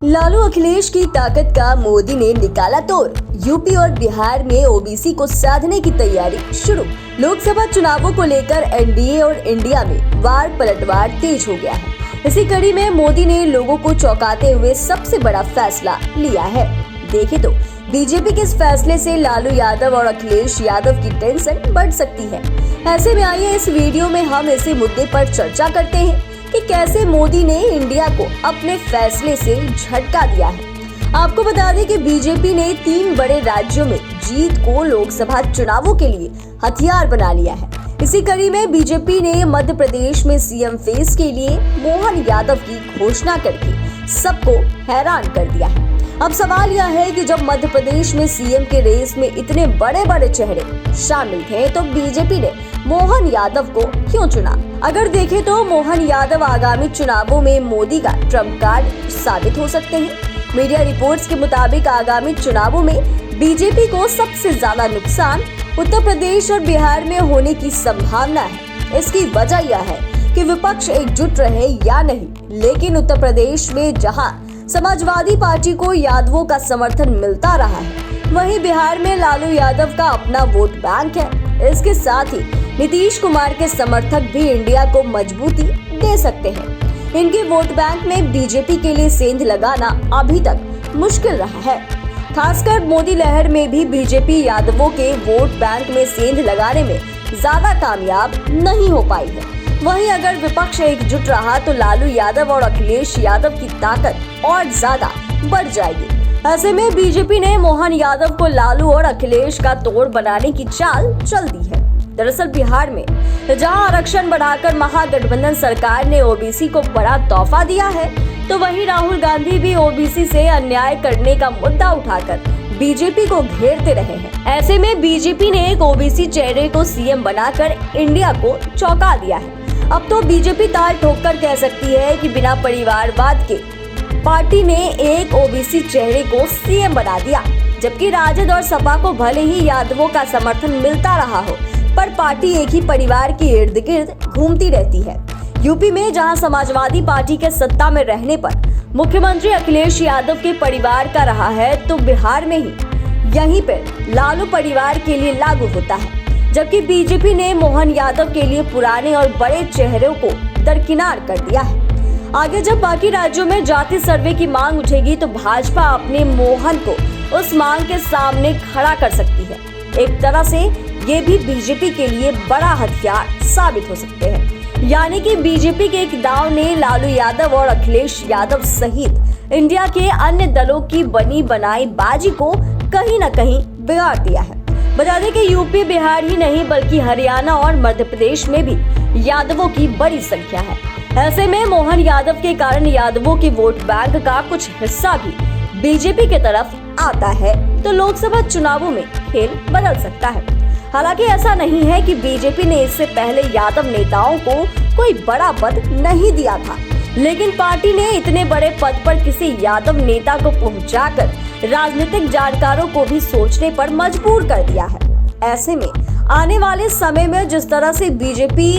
लालू अखिलेश की ताकत का मोदी ने निकाला तोड़। यूपी और बिहार में ओबीसी को साधने की तैयारी शुरू। लोकसभा चुनावों को लेकर एनडीए और इंडिया में वार पलटवार तेज हो गया है। इसी कड़ी में मोदी ने लोगों को चौंकाते हुए सबसे बड़ा फैसला लिया है। देखें तो बीजेपी के इस फैसले से लालू यादव और अखिलेश यादव की टेंशन बढ़ सकती है। ऐसे में आइए इस वीडियो में हम इसी मुद्दे पर चर्चा करते हैं कि कैसे मोदी ने इंडिया को अपने फैसले से झटका दिया है। आपको बता दें कि बीजेपी ने 3 बड़े राज्यों में जीत को लोकसभा चुनावों के लिए हथियार बना लिया है। इसी कड़ी में बीजेपी ने मध्य प्रदेश में सीएम फेस के लिए मोहन यादव की घोषणा करके सबको हैरान कर दिया है। अब सवाल यह है कि जब मध्य प्रदेश में सीएम के रेस में इतने बड़े बड़े चेहरे शामिल थे तो बीजेपी ने मोहन यादव को क्यों चुना? अगर देखें तो मोहन यादव आगामी चुनावों में मोदी का ट्रम्प कार्ड साबित हो सकते हैं। मीडिया रिपोर्ट्स के मुताबिक आगामी चुनावों में बीजेपी को सबसे ज्यादा नुकसान उत्तर प्रदेश और बिहार में होने की संभावना है। इसकी वजह यह है कि विपक्ष एकजुट रहे या नहीं, लेकिन उत्तर प्रदेश में जहां समाजवादी पार्टी को यादवों का समर्थन मिलता रहा है, वहीं बिहार में लालू यादव का अपना वोट बैंक है। इसके साथ ही नीतीश कुमार के समर्थक भी इंडिया को मजबूती दे सकते हैं। इनके वोट बैंक में बीजेपी के लिए सेंध लगाना अभी तक मुश्किल रहा है। खासकर मोदी लहर में भी बीजेपी यादवों के वोट बैंक में सेंध लगाने में ज्यादा कामयाब नहीं हो पाई है। वहीं अगर विपक्ष एकजुट रहा तो लालू यादव और अखिलेश यादव की ताकत और ज्यादा बढ़ जाएगी। ऐसे में बीजेपी ने मोहन यादव को लालू और अखिलेश का तोड़ बनाने की चाल चल दी है। दरअसल बिहार में जहां आरक्षण बढ़ाकर महागठबंधन सरकार ने ओबीसी को बड़ा तोहफा दिया है, तो वहीं राहुल गांधी भी ओबीसी से अन्याय करने का मुद्दा उठाकर बीजेपी को घेरते रहे हैं। ऐसे में बीजेपी ने एक ओबीसी चेहरे को सीएम बनाकर इंडिया को चौंका दिया है। अब तो बीजेपी ताल ठोककर कह सकती है कि बिना परिवारवाद के पार्टी ने एक ओबीसी चेहरे को सीएम बना दिया, जबकि राजद और सपा को भले ही यादवों का समर्थन मिलता रहा हो, पर पार्टी एक ही परिवार के इर्द गिर्द घूमती रहती है। यूपी में जहां समाजवादी पार्टी के सत्ता में रहने पर मुख्यमंत्री अखिलेश यादव के परिवार का रहा है, तो बिहार में ही यहीं पर लालू परिवार के लिए लागू होता है। जबकि बीजेपी ने मोहन यादव के लिए पुराने और बड़े चेहरों को दरकिनार कर दिया है। आगे जब बाकी राज्यों में जाति सर्वे की मांग उठेगी तो भाजपा अपने मोहन को उस मांग के सामने खड़ा कर सकती है। एक तरह से ये भी बीजेपी के लिए बड़ा हथियार साबित हो सकते हैं। यानी कि बीजेपी के एक दांव ने लालू यादव और अखिलेश यादव सहित इंडिया के अन्य दलों की बनी बनाई बाजी को कहीं न कहीं बिगाड़ दिया है। बता दें कि यूपी बिहार ही नहीं बल्कि हरियाणा और मध्य प्रदेश में भी यादवों की बड़ी संख्या है। ऐसे में मोहन यादव के कारण यादवों के वोट बैंक का कुछ हिस्सा भी बीजेपी की तरफ आता है, तो लोकसभा चुनावों में खेल बदल सकता है। हालांकि ऐसा नहीं है कि बीजेपी ने इससे पहले यादव नेताओं को कोई बड़ा पद नहीं दिया था, लेकिन पार्टी ने इतने बड़े पद पर किसी यादव नेता को पहुंचाकर राजनीतिक जानकारों को भी सोचने पर मजबूर कर दिया है। ऐसे में आने वाले समय में जिस तरह से बीजेपी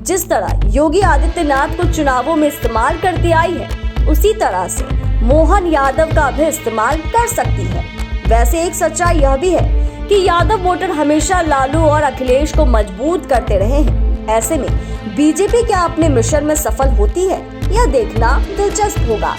जिस तरह योगी आदित्यनाथ को चुनावों में इस्तेमाल करती आई है, उसी तरह से मोहन यादव का भी इस्तेमाल कर सकती है। वैसे एक सच्चाई यह भी है कि यादव वोटर हमेशा लालू और अखिलेश को मजबूत करते रहे हैं। ऐसे में बीजेपी क्या अपने मिशन में सफल होती है, यह देखना दिलचस्प होगा।